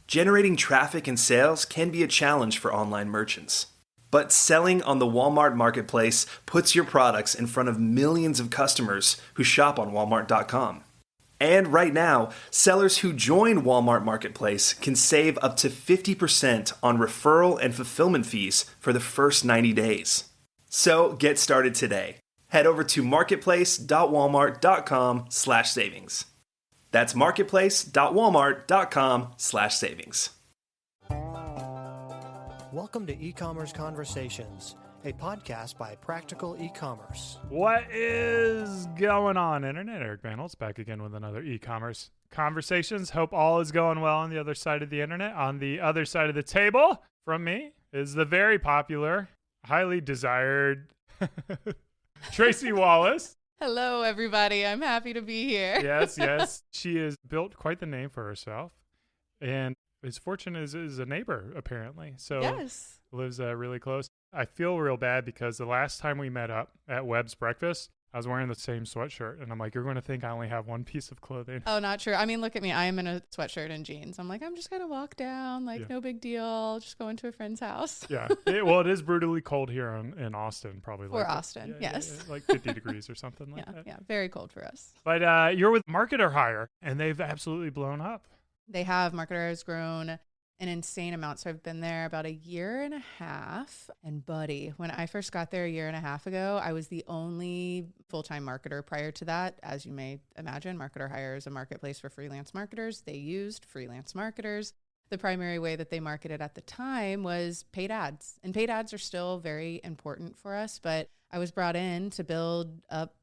Generating traffic and sales can be a challenge for online merchants. But selling on the Walmart Marketplace puts your products in front of millions of customers who shop on Walmart.com. And right now, sellers who join Walmart Marketplace can save up to 50% on referral and fulfillment fees for the first 90 days. So get started today. Head over to marketplace.walmart.com/savings. That's marketplace.walmart.com/savings. Welcome to E-Commerce Conversations, a podcast by Practical E-Commerce. What is going on, Internet? Eric Vandals back again with another E-Commerce Conversations. Hope all is going well on the other side of the Internet. On the other side of the table from me is the very popular, highly desired Tracey Wallace. Hello, everybody. I'm happy to be here. Yes. She has built quite the name for herself. And his fortune is a neighbor, apparently. So yes. Lives really close. I feel real bad because the last time we met up at Webb's Breakfast, I was wearing the same sweatshirt. And I'm like, you're going to think I only have one piece of clothing. Oh, not true. I mean, look at me. I am in a sweatshirt and jeans. I'm like, I'm just going to walk down. No big deal. Just going to a friend's house. Yeah. It is brutally cold here in Austin, probably. For Austin, yes. Like 50 degrees or something like that. Yeah, very cold for us. But you're with MarketerHire, and they've absolutely blown up. They have. MarketerHire has grown an insane amount. So I've been there about a year and a half. And buddy, when I first got there a year and a half ago, I was the only full-time marketer. Prior to that, as you may imagine, MarketerHire is a marketplace for freelance marketers. They used freelance marketers. The primary way that they marketed at the time was paid ads. And paid ads are still very important for us, but I was brought in to build up,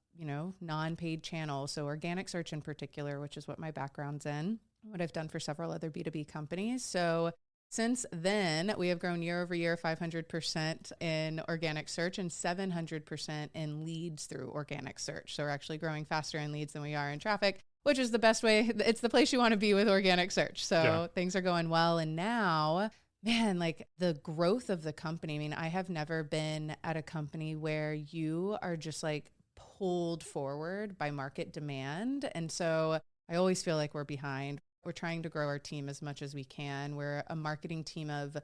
non-paid channels. So organic search in particular, which is what my background's in, what I've done for several other B2B companies. So since then, we have grown year over year 500% in organic search and 700% in leads through organic search. So we're actually growing faster in leads than we are in traffic, which is the best way. It's the place you want to be with organic search. So Things are going well. And now, man, the growth of the company. I mean, I have never been at a company where you are just pulled forward by market demand. And so I always feel like we're behind. We're trying to grow our team as much as we can. We're a marketing team of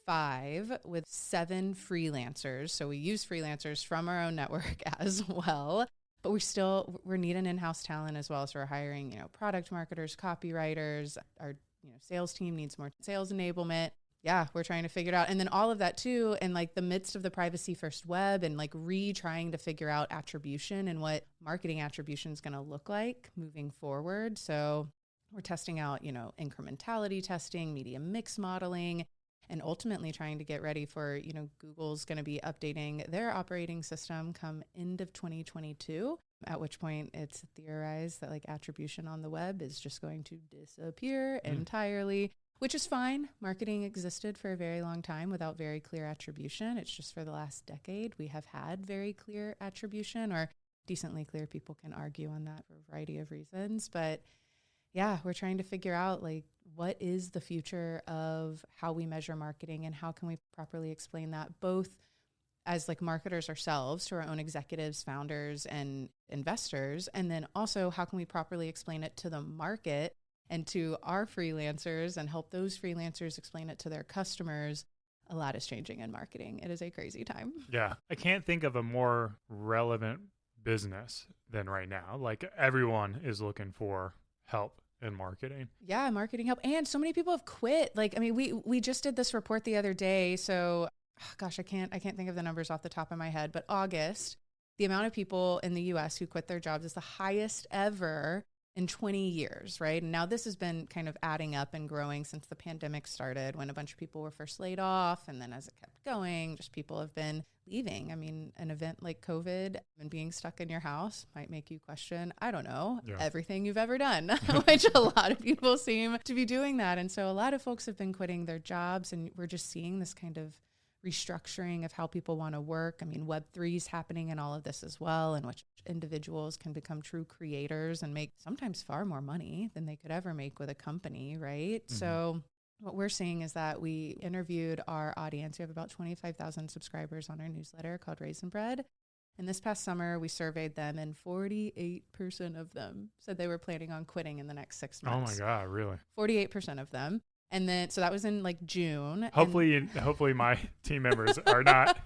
5 with 7 freelancers. So we use freelancers from our own network as well. But we're needing in-house talent as well. So we're hiring, product marketers, copywriters. Our sales team needs more sales enablement. Yeah, we're trying to figure it out. And then all of that too, in the midst of the privacy first web and trying to figure out attribution and what marketing attribution is going to look like moving forward. So we're testing out, incrementality testing, media mix modeling, and ultimately trying to get ready for, Google's going to be updating their operating system come end of 2022, at which point it's theorized that attribution on the web is just going to disappear entirely, which is fine. Marketing existed for a very long time without very clear attribution. It's just for the last decade we have had very clear attribution, or decently clear. People can argue on that for a variety of reasons, but yeah, we're trying to figure out what is the future of how we measure marketing and how can we properly explain that both as marketers ourselves to our own executives, founders, and investors. And then also how can we properly explain it to the market and to our freelancers and help those freelancers explain it to their customers. A lot is changing in marketing. It is a crazy time. Yeah. I can't think of a more relevant business than right now. Everyone is looking for help in marketing. Yeah, marketing help. And so many people have quit. We just did this report the other day. So, gosh, I can't think of the numbers off the top of my head, but August, the amount of people in the US who quit their jobs is the highest ever in 20 years, right? And now this has been kind of adding up and growing since the pandemic started, when a bunch of people were first laid off. And then as it kept going, just people have been leaving. I mean, an event like COVID and being stuck in your house might make you question, everything you've ever done, which a lot of people seem to be doing that. And so a lot of folks have been quitting their jobs, and we're just seeing this kind of restructuring of how people want to work. I mean, Web3 is happening in all of this as well, in which individuals can become true creators and make sometimes far more money than they could ever make with a company, right? Mm-hmm. So what we're seeing is that we interviewed our audience. We have about 25,000 subscribers on our newsletter called Raisin Bread. And this past summer, we surveyed them, and 48% of them said they were planning on quitting in the next 6 months. Oh my God, really? 48% of them. And then, so that was in like June. Hopefully my team members are not.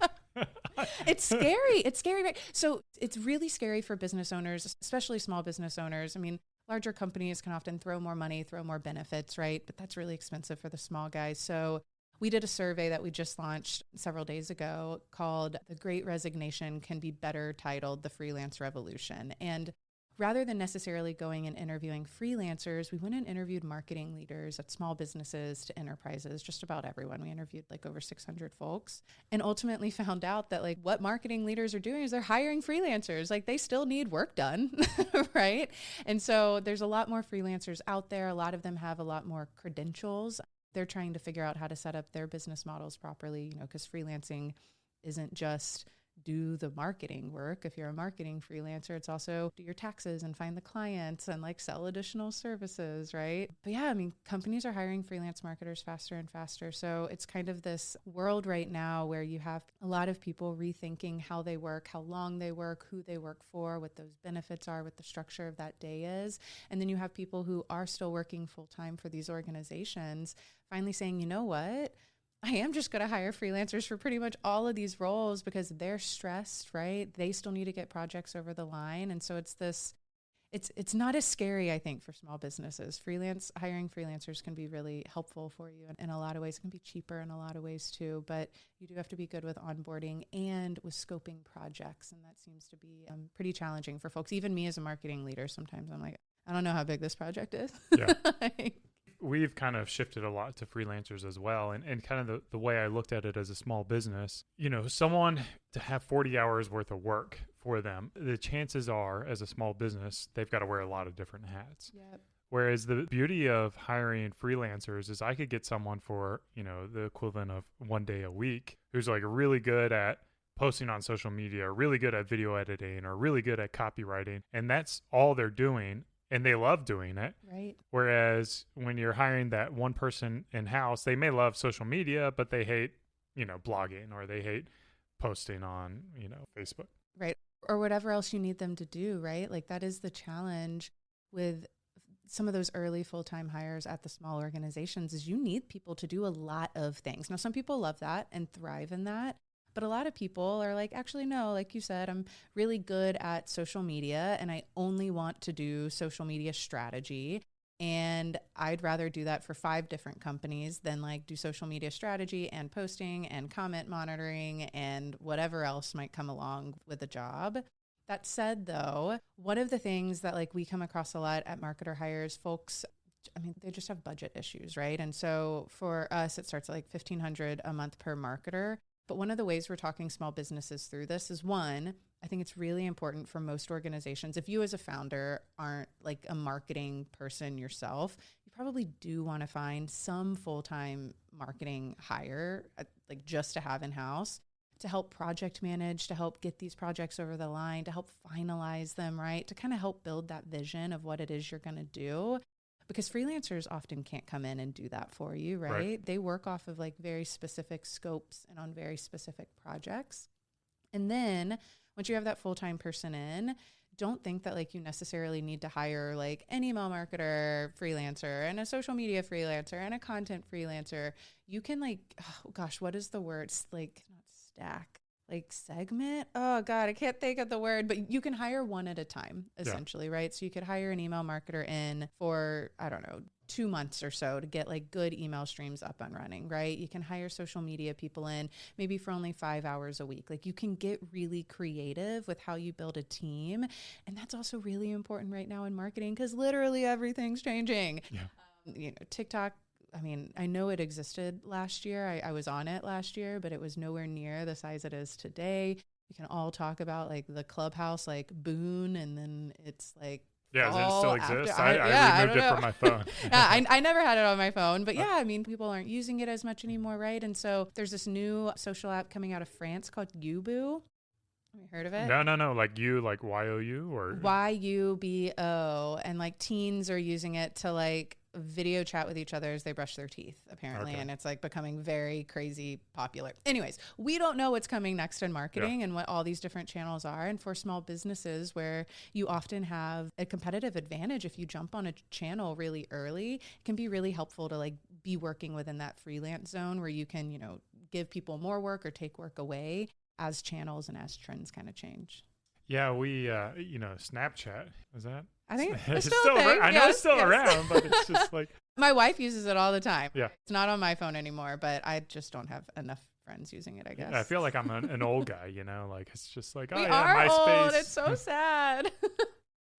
It's scary. It's scary. Right? So it's really scary for business owners, especially small business owners. I mean, larger companies can often throw more money, throw more benefits, right? But that's really expensive for the small guys. So we did a survey that we just launched several days ago called The Great Resignation Can Be Better Titled The Freelance Revolution. And rather than necessarily going and interviewing freelancers, we went and interviewed marketing leaders at small businesses to enterprises, just about everyone. We interviewed like over 600 folks and ultimately found out that like what marketing leaders are doing is they're hiring freelancers. Like they still need work done, right? And so there's a lot more freelancers out there. A lot of them have a lot more credentials. They're trying to figure out how to set up their business models properly, because freelancing isn't just do the marketing work. If you're a marketing freelancer, it's also do your taxes and find the clients and like sell additional services, right? But yeah, I mean, companies are hiring freelance marketers faster and faster. So it's kind of this world right now where you have a lot of people rethinking how they work, how long they work, who they work for, what those benefits are, what the structure of that day is. And then you have people who are still working full time for these organizations finally saying, you know what? I am just going to hire freelancers for pretty much all of these roles because they're stressed, right? They still need to get projects over the line. And so it's not as scary, I think, for small businesses. Hiring freelancers can be really helpful for you in a lot of ways. It can be cheaper in a lot of ways too, but you do have to be good with onboarding and with scoping projects. And that seems to be pretty challenging for folks. Even me as a marketing leader, sometimes I'm like, I don't know how big this project is. Yeah. We've kind of shifted a lot to freelancers as well. And kind of the way I looked at it as a small business, someone to have 40 hours worth of work for them, the chances are as a small business, they've got to wear a lot of different hats. Yep. Whereas the beauty of hiring freelancers is I could get someone for, the equivalent of 1 day a week who's like really good at posting on social media, or really good at video editing, or really good at copywriting. And that's all they're doing. And they love doing it. Right. Whereas when you're hiring that one person in-house, they may love social media, but they hate, blogging, or they hate posting on, Facebook. Right. Or whatever else you need them to do, right? Like that is the challenge with some of those early full-time hires at the small organizations is you need people to do a lot of things. Now, some people love that and thrive in that. But a lot of people are like, actually, no, like you said, I'm really good at social media and I only want to do social media strategy. And I'd rather do that for 5 different companies than like do social media strategy and posting and comment monitoring and whatever else might come along with the job. That said, though, one of the things that like we come across a lot at MarketerHire, folks, they just have budget issues, right? And so for us, it starts at like $1,500 a month per marketer. But one of the ways we're talking small businesses through this is one, I think it's really important for most organizations. If you as a founder aren't like a marketing person yourself, you probably do want to find some full-time marketing hire, like just to have in-house, to help project manage, to help get these projects over the line, to help finalize them, right? To kind of help build that vision of what it is you're going to do. Because freelancers often can't come in and do that for you, right? They work off of like very specific scopes and on very specific projects. And then once you have that full-time person in, don't think that like you necessarily need to hire like an email marketer freelancer and a social media freelancer and a content freelancer. You can like, oh gosh, what is the word? Like not stack. Like segment? Oh God, I can't think of the word, but you can hire one at a time essentially, right? So you could hire an email marketer in for, 2 months or so to get like good email streams up and running, right? You can hire social media people in maybe for only 5 hours a week. Like you can get really creative with how you build a team. And that's also really important right now in marketing because literally everything's changing. Yeah. TikTok, I know it existed last year. I was on it last year, but it was nowhere near the size it is today. We can all talk about like the Clubhouse, like boon, and then it's like, yeah, does it still exist? I removed it from my phone. I never had it on my phone, but people aren't using it as much anymore, right? And so there's this new social app coming out of France called Yubo. Have you heard of it? No. Like you, like YOU or? YUBO. And like teens are using it to like video chat with each other as they brush their teeth, apparently. Okay. And it's like becoming very crazy popular. Anyways, we don't know what's coming next in marketing and what all these different channels are. And for small businesses where you often have a competitive advantage if you jump on a channel really early, it can be really helpful to like be working within that freelance zone where you can, give people more work or take work away as channels and as trends kind of change. Yeah, we, Snapchat, is that? I think it's It's still a thing. I know it's still Yes. around, but it's just like, My wife uses it all the time. Yeah. It's not on my phone anymore, but I just don't have enough friends using it, I guess. I feel like I'm an old guy, like it's just like, We oh are yeah, MySpace. old. It's so sad.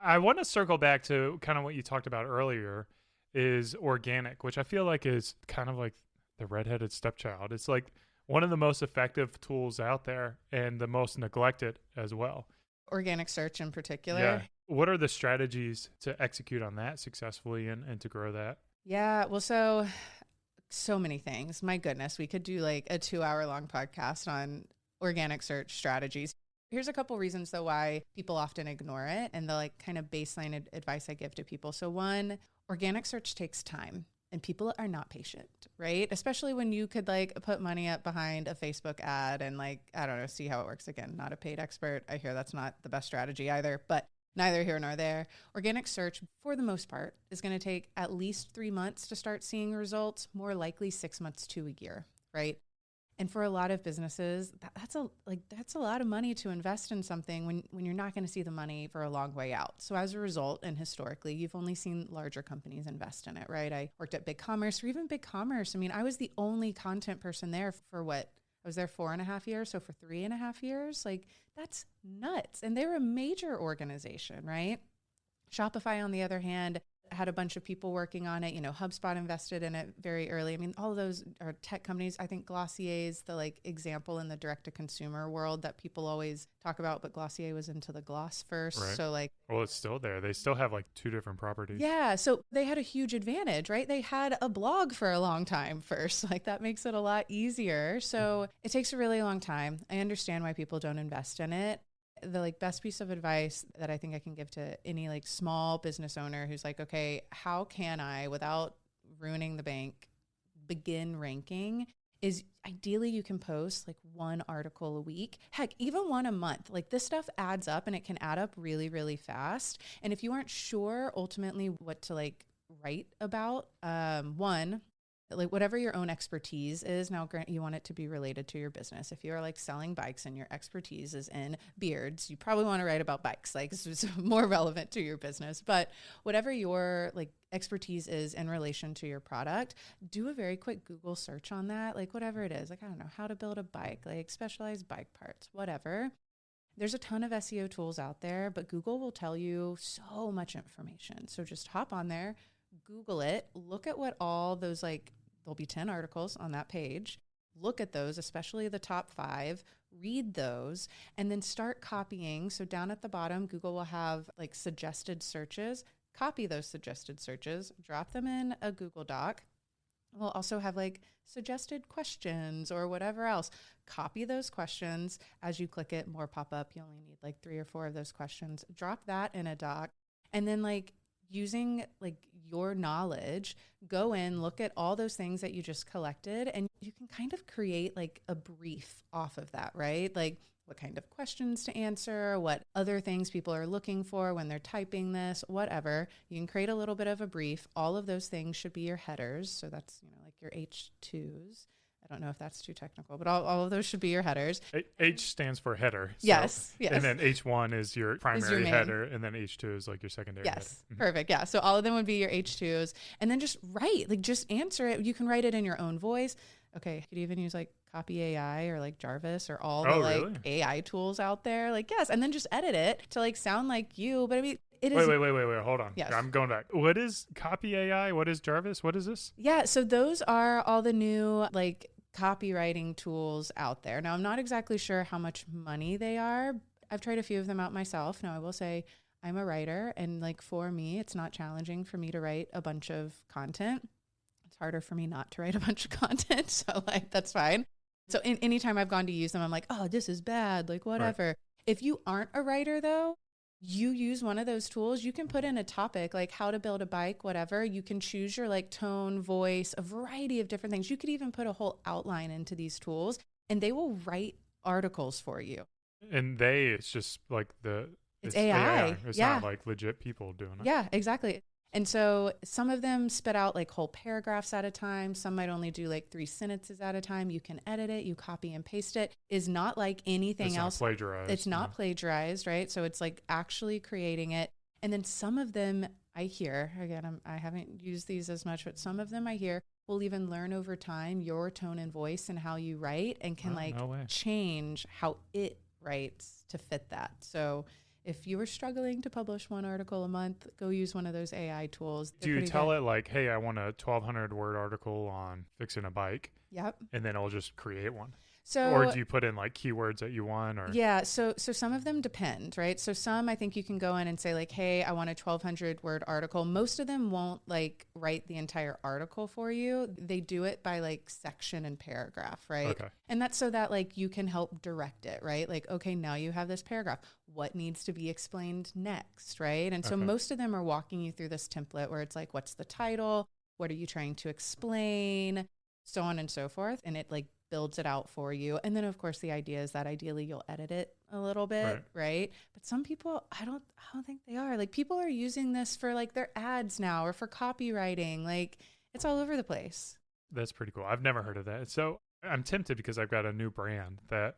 I want to circle back to kind of what you talked about earlier is organic, which I feel like is kind of like the redheaded stepchild. It's like one of the most effective tools out there and the most neglected as well. Organic search in particular. Yeah. What are the strategies to execute on that successfully and to grow that? Yeah. Well, so many things. My goodness, we could do like a 2-hour-long podcast on organic search strategies. Here's a couple reasons though why people often ignore it and the like kind of baseline advice I give to people. So one, organic search takes time. And people are not patient, right? Especially when you could like put money up behind a Facebook ad and like, I don't know, see how it works. Again, not a paid expert. I hear that's not the best strategy either, but neither here nor there. Organic search, for the most part, is going to take at least 3 months to start seeing results, more likely 6 months to a year, right? And for a lot of businesses, that's a lot of money to invest in something when you're not going to see the money for a long way out. So as a result, and historically, you've only seen larger companies invest in it, right? I worked at BigCommerce, or even BigCommerce. I mean, I was the only content person there for I was there 4.5 years. So for 3.5 years, like that's nuts. And they're a major organization, right? Shopify, on the other hand, had a bunch of people working on it. HubSpot invested in it very early. I mean, all of those are tech companies. I think Glossier is the like example in the direct to consumer world that people always talk about, but Glossier was into the gloss first. Right. So like, well, it's still there. They still have like 2 different properties. yeah. So they had a huge advantage, right? They had a blog for a long time first. Like that makes it a lot easier. So it takes a really long time. I understand why people don't invest in it. The like best piece of advice that I think I can give to any like small business owner who's like, okay, how can I, without ruining the bank, begin ranking is ideally you can post like 1 article a week, heck, even 1 a month. Like this stuff adds up and it can add up really, really fast. And if you aren't sure ultimately what to like write about, one, like whatever your own expertise is. Now, grant you want it to be related to your business. If you're like selling bikes and your expertise is in beards, you probably want to write about bikes. Like it's more relevant to your business. But whatever your like expertise is in relation to your product, do a very quick Google search on that. Like whatever it is, like, I don't know, how to build a bike, like specialized bike parts, whatever. There's a ton of SEO tools out there, but Google will tell you so much information. So just hop on there, Google it, look at what all those like, there'll be 10 articles on that page. Look at those, especially the top 5, read those, and then start copying. So down at the bottom, Google will have like suggested searches. Copy those suggested searches, drop them in a Google Doc. We'll also have like suggested questions or whatever else. Copy those questions. As you click it, more pop up. You only need like 3 or 4 of those questions. Drop that in a doc. And then like using like your knowledge, go in, look at all those things that you just collected, and you can kind of create like a brief off of that, right? Like what kind of questions to answer, what other things people are looking for when they're typing this, whatever. You can create a little bit of a brief. All of those things should be your headers. So that's, like your H2s. I don't know if that's too technical, but all of those should be your headers. H stands for header. So, yes. And then H1 is your primary main header, and then H2 is like your secondary header. Yes, perfect. Yeah, so all of them would be your H2s. And then just write, like just answer it. You can write it in your own voice. Okay, you could even use like Copy AI or like Jarvis or all the like really? AI tools out there. Like, yes, and then just edit it to like sound like you. But I mean, it is. Wait, hold on. Yes. I'm going back. What is Copy AI? What is Jarvis? What is this? Yeah, so those are all the new like copywriting tools out there. Now, I'm not exactly sure how much money they are. I've tried a few of them out myself. Now, I will say I'm a writer, and like for me, it's not challenging for me to write a bunch of content. It's harder for me not to write a bunch of content. So like, that's fine. So anytime I've gone to use them, I'm like, oh, this is bad, like whatever. Right. If you aren't a writer though, you use one of those tools, you can put in a topic like how to build a bike, whatever. You can choose your like tone, voice, a variety of different things. You could even put a whole outline into these tools and they will write articles for you. And it's just like it's AI. It's Yeah. not like legit people doing it. Yeah, exactly. And so some of them spit out like whole paragraphs at a time. Some might only do like 3 sentences at a time. You can edit it, you copy and paste it. Is not like anything else. It's not plagiarized. It's not plagiarized, right? So it's like actually creating it. And then some of them I hear, again, I haven't used these as much, but some of them I hear will even learn over time your tone and voice and how you write and can change how it writes to fit that. So if you were struggling to publish 1 article a month, go use one of those AI tools. Do you tell it like, hey, I want a 1,200 word article on fixing a bike? Yep. And then it'll just create one? So, or do you put in like keywords that you want? Or yeah, so some of them depend, right? So some I think you can go in and say like, hey, I want a 1,200 word article. Most of them won't like write the entire article for you. They do it by like section and paragraph, right? Okay. And that's so that like you can help direct it, right? Like, okay, now you have this paragraph. What needs to be explained next, right? And so most of them are walking you through this template where it's like, what's the title? What are you trying to explain? So on and so forth. And it like builds it out for you. And then of course the idea is that ideally you'll edit it a little bit, right? But some people, I don't think they are. Like people are using this for like their ads now or for copywriting. Like it's all over the place. That's pretty cool. I've never heard of that. So I'm tempted because I've got a new brand that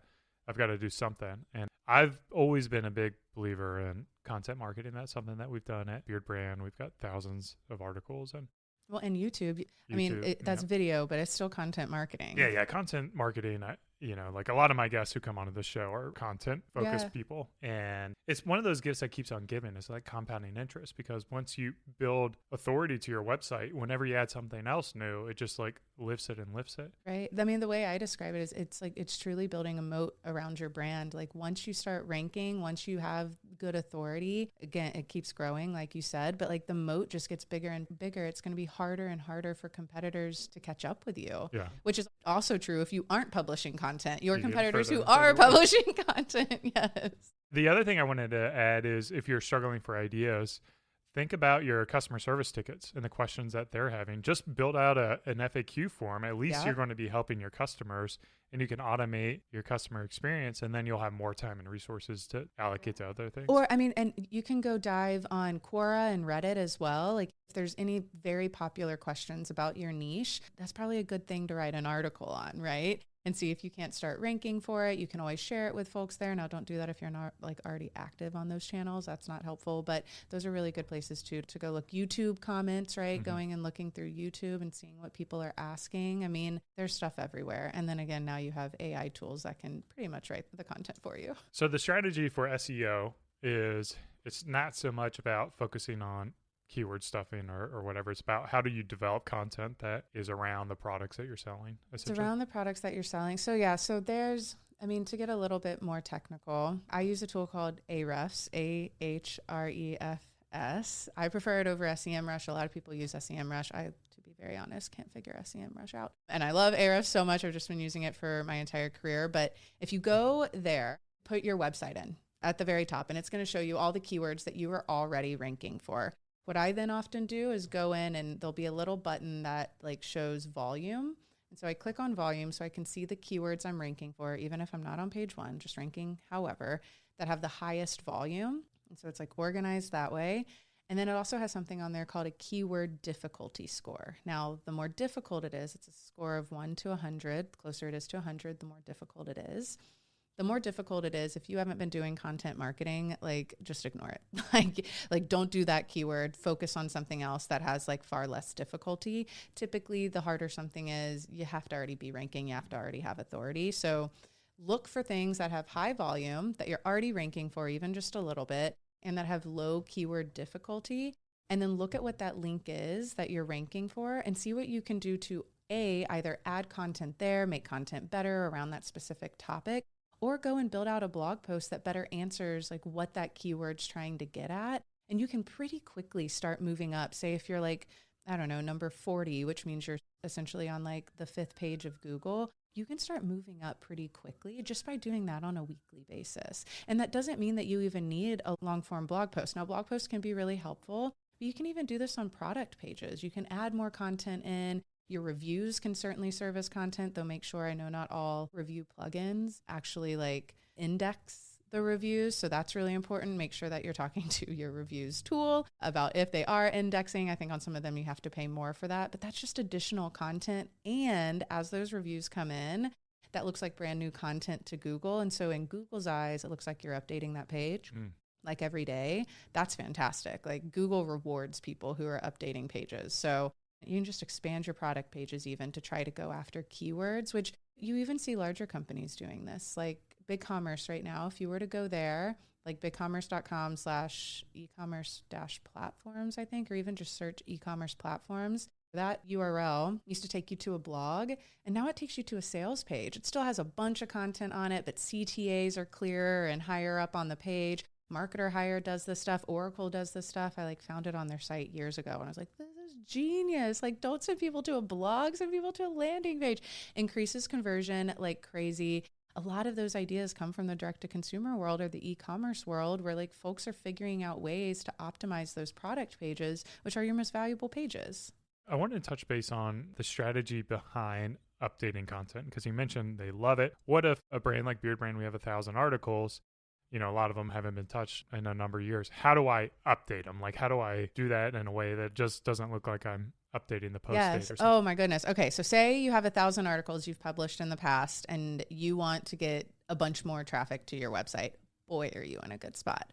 I've got to do something. And I've always been a big believer in content marketing. That's something that we've done at Beard Brand. We've got thousands of articles and and YouTube, I mean, that's video, but it's still content marketing. Yeah. Content marketing, like a lot of my guests who come onto the show are content focused people. And it's one of those gifts that keeps on giving. It's like compounding interest because once you build authority to your website, whenever you add something else new, it just like lifts it and lifts it. Right. I mean, the way I describe it is it's truly building a moat around your brand. Like once you start ranking, once you have good authority, again, it keeps growing, like you said, but like the moat just gets bigger and bigger. It's going to be harder and harder for competitors to catch up with you, which is also true if you aren't publishing content. Your competitors who are publishing content, yes. The other thing I wanted to add is if you're struggling for ideas, think about your customer service tickets and the questions that they're having. Just build out an FAQ form. At least you're going to be helping your customers and you can automate your customer experience and then you'll have more time and resources to allocate to other things. Or, I mean, and you can go dive on Quora and Reddit as well. Like if there's any very popular questions about your niche, that's probably a good thing to write an article on, right? And see if you can't start ranking for it. You can always share it with folks there. Now, don't do that if you're not like already active on those channels. That's not helpful, but those are really good places too, to go look. YouTube comments, right? Going and looking through YouTube and seeing what people are asking. I mean, there's stuff everywhere. And then again, now you have AI tools that can pretty much write the content for you. So the strategy for SEO is it's not so much about focusing on keyword stuffing or whatever. It's about how do you develop content that is around the products that you're selling. It's around the products that you're selling. So there's, I mean, to get a little bit more technical, I use a tool called Ahrefs, Ahrefs. I prefer it over SEMrush. A lot of people use SEMrush. I, to be very honest, can't figure SEMrush out. And I love Ahrefs so much. I've just been using it for my entire career. But if you go there, put your website in at the very top, and it's going to show you all the keywords that you are already ranking for. What I then often do is go in and there'll be a little button that like shows volume. And so I click on volume so I can see the keywords I'm ranking for, even if I'm not on page 1, just ranking, however, that have the highest volume. And so it's like organized that way. And then it also has something on there called a keyword difficulty score. Now, the more difficult it is, it's a score of 1 to 100. The closer it is to 100, the more difficult it is. The more difficult it is, if you haven't been doing content marketing, like just ignore it. like don't do that keyword. Focus on something else that has like far less difficulty. Typically, the harder something is, you have to already be ranking. You have to already have authority. So look for things that have high volume that you're already ranking for, even just a little bit, and that have low keyword difficulty. And then look at what that link is that you're ranking for and see what you can do to either add content there, make content better around that specific topic, or go and build out a blog post that better answers like what that keyword's trying to get at. And you can pretty quickly start moving up. Say if you're like, I don't know, number 40, which means you're essentially on like the 5th page of Google, you can start moving up pretty quickly just by doing that on a weekly basis. And that doesn't mean that you even need a long form blog post. Now, blog posts can be really helpful, but you can even do this on product pages. You can add more content in. Your reviews can certainly serve as content, though make sure, I know not all review plugins actually like index the reviews. So that's really important. Make sure that you're talking to your reviews tool about if they are indexing. I think on some of them you have to pay more for that, but that's just additional content. And as those reviews come in, that looks like brand new content to Google. And so in Google's eyes, it looks like you're updating that page like every day. That's fantastic. Like Google rewards people who are updating pages. So you can just expand your product pages even to try to go after keywords, which you even see larger companies doing this. Like BigCommerce right now, if you were to go there, like bigcommerce.com/ecommerce-platforms, I think, or even just search e-commerce platforms, that URL used to take you to a blog, and now it takes you to a sales page. It still has a bunch of content on it, but CTAs are clearer and higher up on the page. MarketerHire does this stuff. Oracle does this stuff. I found it on their site years ago, and I was like, this is genius. Don't send people to a blog, send people to a landing page. Increases conversion like crazy. A lot of those ideas come from the direct-to-consumer world or the e-commerce world, where folks are figuring out ways to optimize those product pages, which are your most valuable pages. I wanted to touch base on the strategy behind updating content, because you mentioned they love it. What if a brand like Beard Brand, we have 1,000 articles, a lot of them haven't been touched in a number of years. How do I update them? How do I do that in a way that just doesn't look like I'm updating the post date or something? Oh my goodness. Okay. So say you have 1,000 articles you've published in the past and you want to get a bunch more traffic to your website. Boy, are you in a good spot.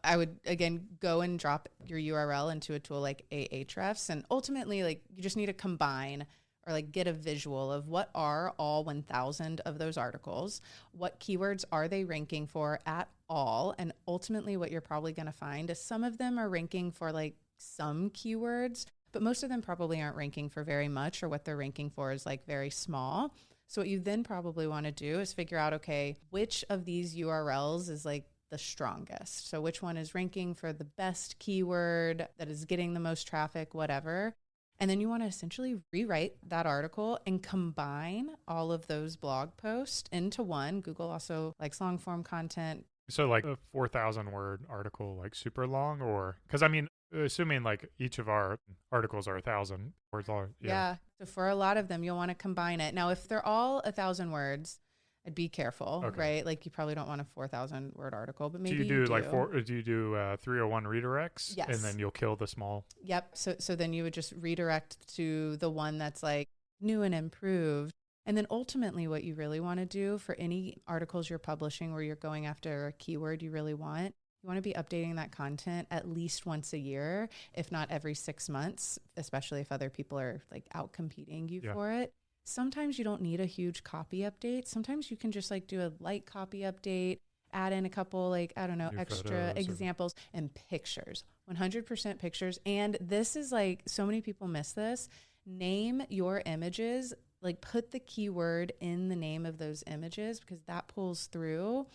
I would, again, go and drop your URL into a tool like Ahrefs. And ultimately, you just need to combine or get a visual of what are all 1,000 of those articles, what keywords are they ranking for at all. And ultimately what you're probably going to find is some of them are ranking for some keywords, but most of them probably aren't ranking for very much, or what they're ranking for is very small. So what you then probably want to do is figure out, okay, which of these URLs is the strongest. So which one is ranking for the best keyword that is getting the most traffic, whatever. And then you want to essentially rewrite that article and combine all of those blog posts into one. Google also likes long form content. So a 4,000 word article, super long, or, because assuming each of our articles are 1,000 words long. Yeah. So for a lot of them, you'll want to combine it. Now, if they're all 1,000 words, I'd be careful, right? You probably don't want a 4,000 word article, but maybe do you do 301 redirects? Yes. And then you'll kill the small. Yep. So then you would just redirect to the one that's new and improved. And then ultimately what you really want to do for any articles you're publishing where you're going after a keyword you really want, you want to be updating that content at least once a year, if not every 6 months, especially if other people are out competing you for it. Sometimes you don't need a huge copy update. Sometimes you can just do a light copy update, add in a couple, new extra examples and pictures, 100% pictures. And this is so many people miss this. Name your images, put the keyword in the name of those images, because that pulls through.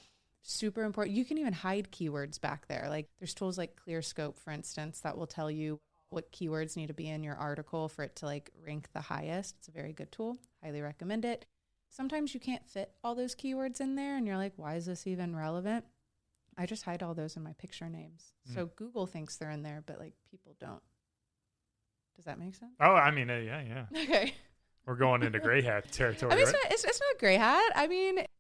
Super important. You can even hide keywords back there. There's tools like ClearScope, for instance, that will tell you what keywords need to be in your article for it to rank the highest. It's a very good tool. Highly recommend it. Sometimes you can't fit all those keywords in there and you're why is this even relevant? I just hide all those in my picture names. So Google thinks they're in there, but people don't. Does that make sense? Oh, yeah. Okay. We're going into gray hat territory. Right? It's not gray hat.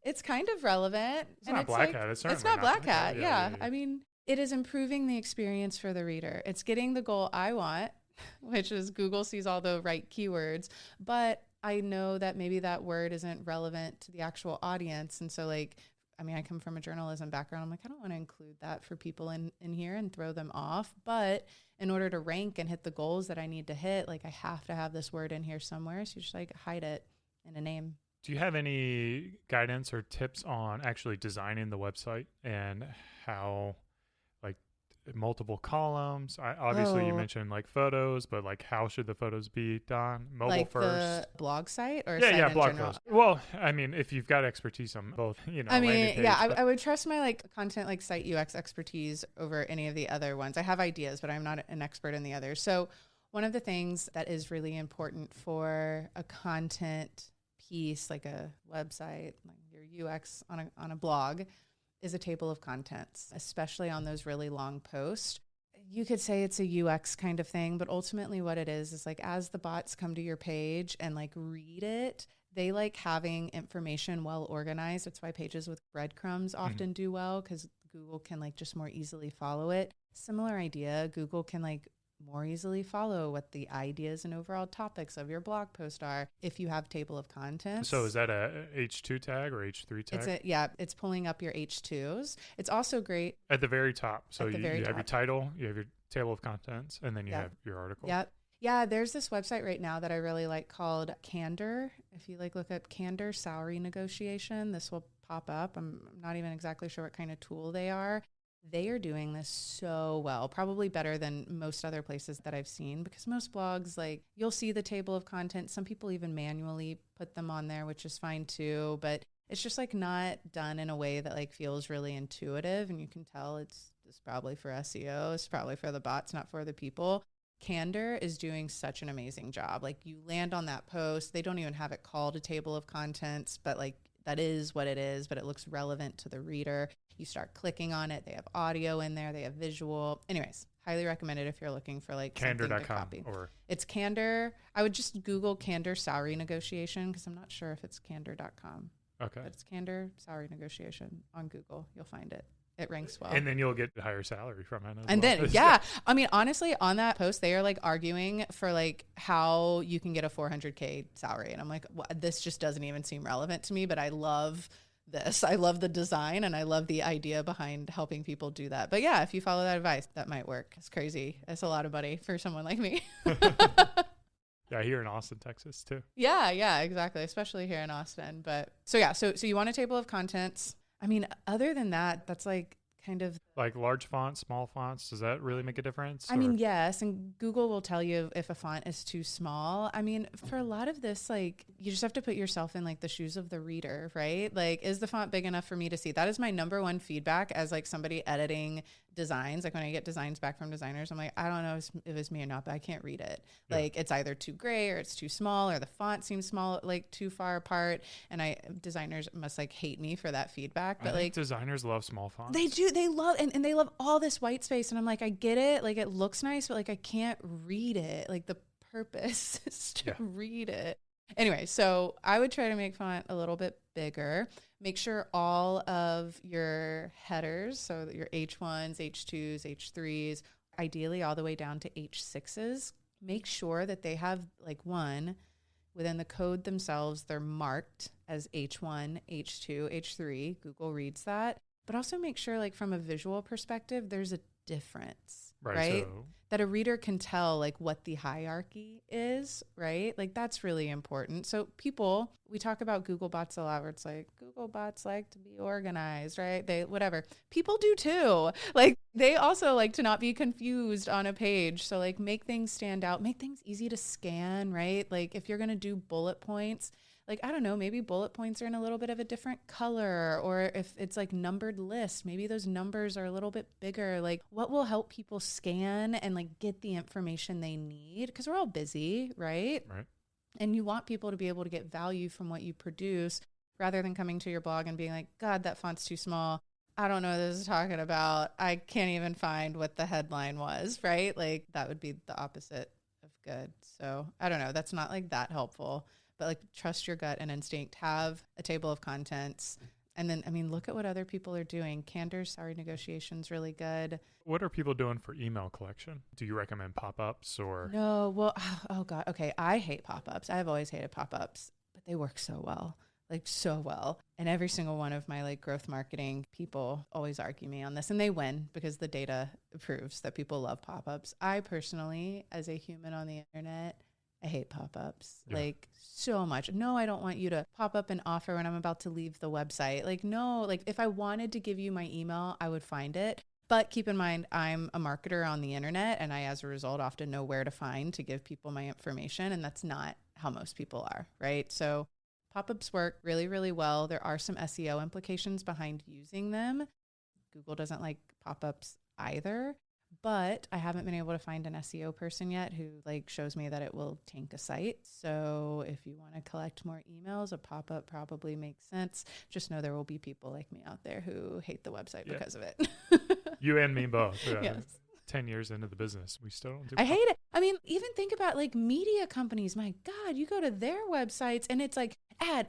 It's kind of relevant. It's not black hat. It's not black hat. Yeah. It is improving the experience for the reader. It's getting the goal I want, which is Google sees all the right keywords, but I know that maybe that word isn't relevant to the actual audience. And so I come from a journalism background. I'm I don't want to include that for people in here and throw them off. But in order to rank and hit the goals that I need to hit, I have to have this word in here somewhere. So you just hide it in a name. Do you have any guidance or tips on actually designing the website and how multiple columns? Obviously you mentioned photos, but how should the photos be done? Mobile first, the blog site, or blog post. Well, if you've got expertise on both, I would trust my content site UX expertise over any of the other ones. I have ideas, but I'm not an expert in the others. So one of the things that is really important for a content piece, like a website, your UX on a blog, is a table of contents, especially on those really long posts. You could say it's a UX kind of thing, but ultimately what it is as the bots come to your page and read it, They like having information well organized. That's why pages with breadcrumbs often do well, because Google can like just more easily follow it. Similar idea, Google can like more easily follow what the ideas and overall topics of your blog post are if you have table of contents. So is that a H2 tag or H3 tag? It's pulling up your H2s. It's also great at the very top. So you top. have your title, you have your table of contents, and then you have your article. Yep. Yeah, there's this website right now that I really like called Candor. If you like look up Candor salary negotiation, this will pop up. I'm not even exactly sure what kind of tool they are. They are doing this so well, probably better than most other places that I've seen, because most blogs, like you'll see the table of content. Some people even manually put them on there, which is fine too, but it's just like not done in a way that like feels really intuitive. And you can tell it's probably for SEO. It's probably for the bots, not for the people. Candor is doing such an amazing job. Like you land on that post, they don't even have it called a table of contents, but like that is what it is, but it looks relevant to the reader. You start clicking on it. They have audio in there. They have visual. Anyways, highly recommend it if you're looking for like Candor.com something to copy. or it's Candor. I would just Google Candor salary negotiation, because I'm not sure if it's Candor.com. Okay. But it's Candor salary negotiation on Google. You'll find it. It ranks well. And then you'll get a higher salary from it. I mean, honestly, on that post, they are like arguing for like how you can get a $400K salary. And I'm like, this just doesn't even seem relevant to me, but I love this. I love the design and I love the idea behind helping people do that. But yeah, if you follow that advice, that might work. It's crazy. It's a lot of money for someone like me. Yeah, here in Austin, Texas too. Yeah, exactly. Especially here in Austin. But so you want a table of contents. I mean, other than that, that's like kind of like large fonts, small fonts. Does that really make a difference? I mean, yes. And Google will tell you if a font is too small. I mean, for a lot of this, like you just have to put yourself in like the shoes of the reader, right? Like, is the font big enough for me to see? That is my number one feedback as like somebody editing designs. Like when I get designs back from designers, I'm like, I don't know if it's me or not, but I can't read it. Yeah. Like it's either too gray or it's too small or the font seems small, like too far apart. And designers must like hate me for that feedback. But like designers love small fonts. They do. They love, and they love all this white space. And I'm like, I get it. Like it looks nice, but like I can't read it. Like the purpose is to read it. Anyway, so I would try to make font a little bit bigger. Make sure all of your headers, so that your H1s, H2s, H3s, ideally all the way down to H6s, make sure that they have like one within the code themselves. They're marked as H1, H2, H3. Google reads that. But also make sure like from a visual perspective, there's a difference, right? So that a reader can tell like what the hierarchy is, right? Like that's really important. So we talk about Google bots a lot where it's like Google bots like to be organized, right? People do too. Like they also like to not be confused on a page. So like make things stand out, make things easy to scan, right? Like if you're going to do bullet points, like, I don't know, maybe bullet points are in a little bit of a different color, or if it's like numbered lists, maybe those numbers are a little bit bigger. Like what will help people scan and like get the information they need? Because we're all busy, right? Right. And you want people to be able to get value from what you produce rather than coming to your blog and being like, God, that font's too small. I don't know what this is talking about. I can't even find what the headline was, right? Like that would be the opposite of good. So I don't know. That's not like that helpful. But like trust your gut and instinct, have a table of contents. And then, I mean, look at what other people are doing. Candor salary negotiation's really good. What are people doing for email collection? Do you recommend pop-ups or? No, well, oh God. Okay. I hate pop-ups. I've always hated pop-ups, but they work so well, like so well. And every single one of my like growth marketing people always argue me on this, and they win because the data proves that people love pop-ups. I personally, as a human on the internet, I hate pop-ups like so much. No, I don't want you to pop up an offer when I'm about to leave the website. Like, no, like if I wanted to give you my email, I would find it. But keep in mind, I'm a marketer on the internet, and I, as a result, often know where to find to give people my information. And that's not how most people are, right? So pop-ups work really, really well. There are some SEO implications behind using them. Google doesn't like pop-ups either. But I haven't been able to find an SEO person yet who like shows me that it will tank a site. So if you want to collect more emails, a pop-up probably makes sense. Just know there will be people like me out there who hate the website because of it. You and me both. Yes. 10 years into the business, we still don't do I hate it. I mean, even think about like media companies. My God, you go to their websites and it's like ad,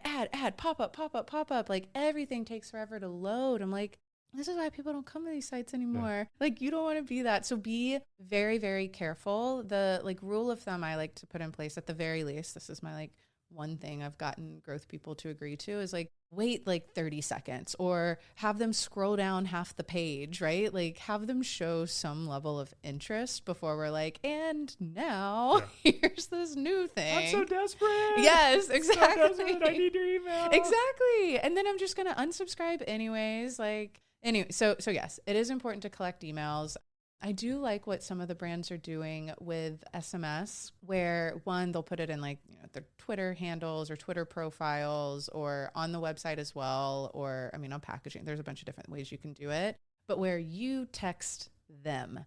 pop up. Like everything takes forever to load. I'm like, this is why people don't come to these sites anymore. Yeah. Like you don't want to be that. So be very, very careful. The like rule of thumb I like to put in place at the very least, this is my like one thing I've gotten growth people to agree to is like wait like 30 seconds or have them scroll down half the page, right? Like have them show some level of interest before we're like, and now here's this new thing. I'm so desperate. Yes, exactly. So desperate. I need your email. Exactly. And then I'm just going to unsubscribe anyways. Like anyway, so yes, it is important to collect emails. I do like what some of the brands are doing with SMS, where one, they'll put it in like their Twitter handles or Twitter profiles or on the website as well. Or, I mean, on packaging, there's a bunch of different ways you can do it. But where you text them,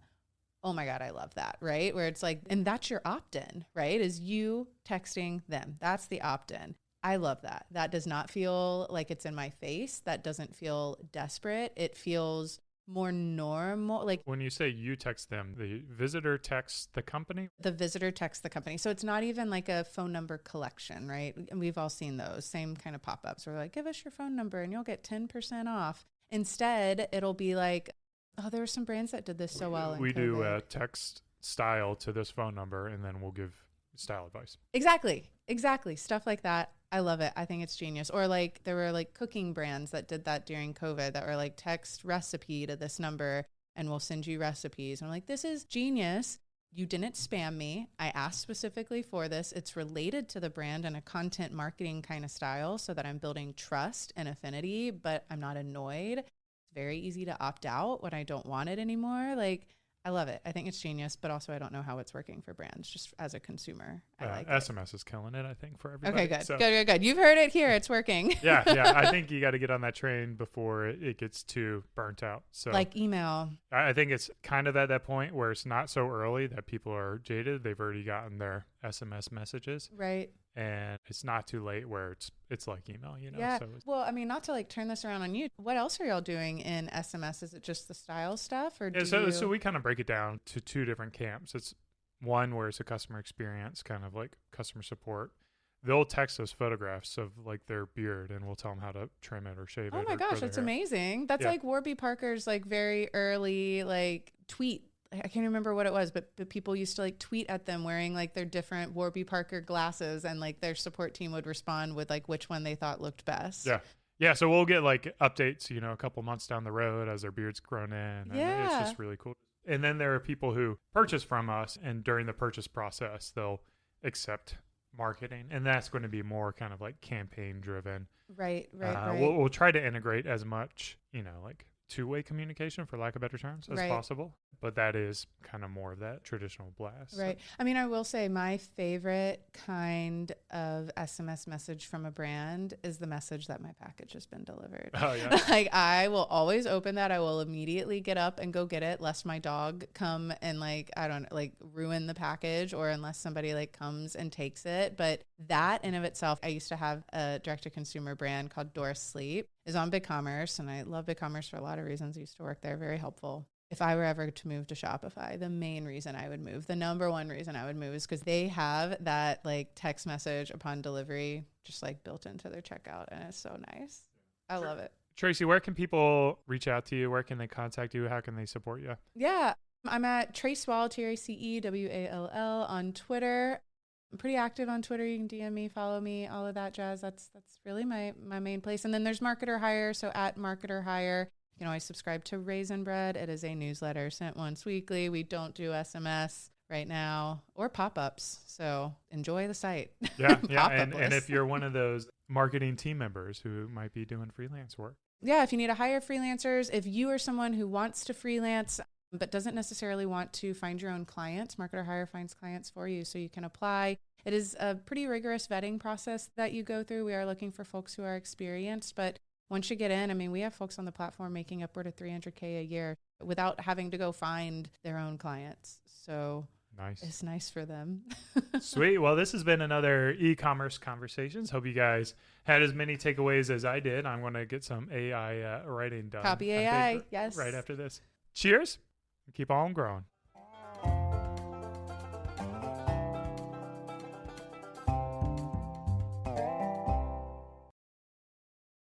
oh my God, I love that, right? Where it's like, and that's your opt-in, right? Is you texting them. That's the opt-in. I love that. That does not feel like it's in my face. That doesn't feel desperate. It feels more normal. Like when you say you text them, the visitor texts the company? The visitor texts the company. So it's not even like a phone number collection, right? And we've all seen those same kind of pop-ups where like, give us your phone number and you'll get 10% off. Instead, it'll be like, oh, there were some brands that did this so well. We do a text style to this phone number and then we'll give style advice. Exactly. Stuff like that. I love it. I think it's genius. Or like there were like cooking brands that did that during COVID that were like text recipe to this number and we'll send you recipes. And I'm like, this is genius. You didn't spam me. I asked specifically for this. It's related to the brand and a content marketing kind of style so that I'm building trust and affinity, but I'm not annoyed. It's very easy to opt out when I don't want it anymore. Like, I love it. I think it's genius, but also I don't know how it's working for brands. Just as a consumer, I like SMS is killing it, I think, for everybody. Okay, good. So. Good. You've heard it here. It's working. Yeah. I think you got to get on that train before it gets too burnt out. So like email. I think it's kind of at that point where it's not so early that people are jaded. They've already gotten their SMS messages. Right. And it's not too late where it's like email, Yeah. So well, I mean, not to like turn this around on you. What else are y'all doing in SMS? Is it just the style stuff or so we kind of break it down to two different camps. It's one where it's a customer experience, kind of like customer support. They'll text us photographs of like their beard and we'll tell them how to trim it or shave it. Oh my gosh, that's amazing. That's like Warby Parker's like very early like tweet. I can't remember what it was, but people used to like tweet at them wearing like their different Warby Parker glasses and like their support team would respond with like which one they thought looked best. Yeah. So we'll get like updates, a couple months down the road as their beard's grown in. Yeah. And it's just really cool. And then there are people who purchase from us and during the purchase process, they'll accept marketing. And that's going to be more kind of like campaign driven. Right. We'll try to integrate as much, like two-way communication, for lack of better terms, as possible. But that is kind of more of that traditional blast. Right. I mean, I will say my favorite kind of SMS message from a brand is the message that my package has been delivered. Oh, yeah. Like, I will always open that. I will immediately get up and go get it, lest my dog come and ruin the package or unless somebody like comes and takes it. But that in of itself, I used to have a direct-to-consumer brand called Doris Sleep. Is on BigCommerce, and I love BigCommerce for a lot of reasons. I used to work there, very helpful. If I were ever to move to Shopify, the main reason I would move, the number one reason I would move is because they have that like text message upon delivery just like built into their checkout, and it's so nice. I love it. Tracy, where can people reach out to you? Where can they contact you? How can they support you? Yeah, I'm at Tracey Wallace, TraceWall on Twitter. I'm pretty active on Twitter. You can DM me, follow me, all of that jazz. That's really my main place. And then there's MarketerHire. So at MarketerHire, you can always subscribe to Raisin Bread. It is a newsletter sent once weekly. We don't do SMS right now or pop-ups. So enjoy the site. Yeah. And if you're one of those marketing team members who might be doing freelance work. Yeah. If you need to hire freelancers, if you are someone who wants to freelance, but doesn't necessarily want to find your own clients, MarketerHire finds clients for you so you can apply. It is a pretty rigorous vetting process that you go through. We are looking for folks who are experienced, but once you get in, I mean, we have folks on the platform making upward of $300K a year without having to go find their own clients. So nice. It's nice for them. Sweet. Well, this has been another e-commerce conversations. Hope you guys had as many takeaways as I did. I'm going to get some AI writing done. Copy AI. Yes. Right after this. Cheers. Keep on growing.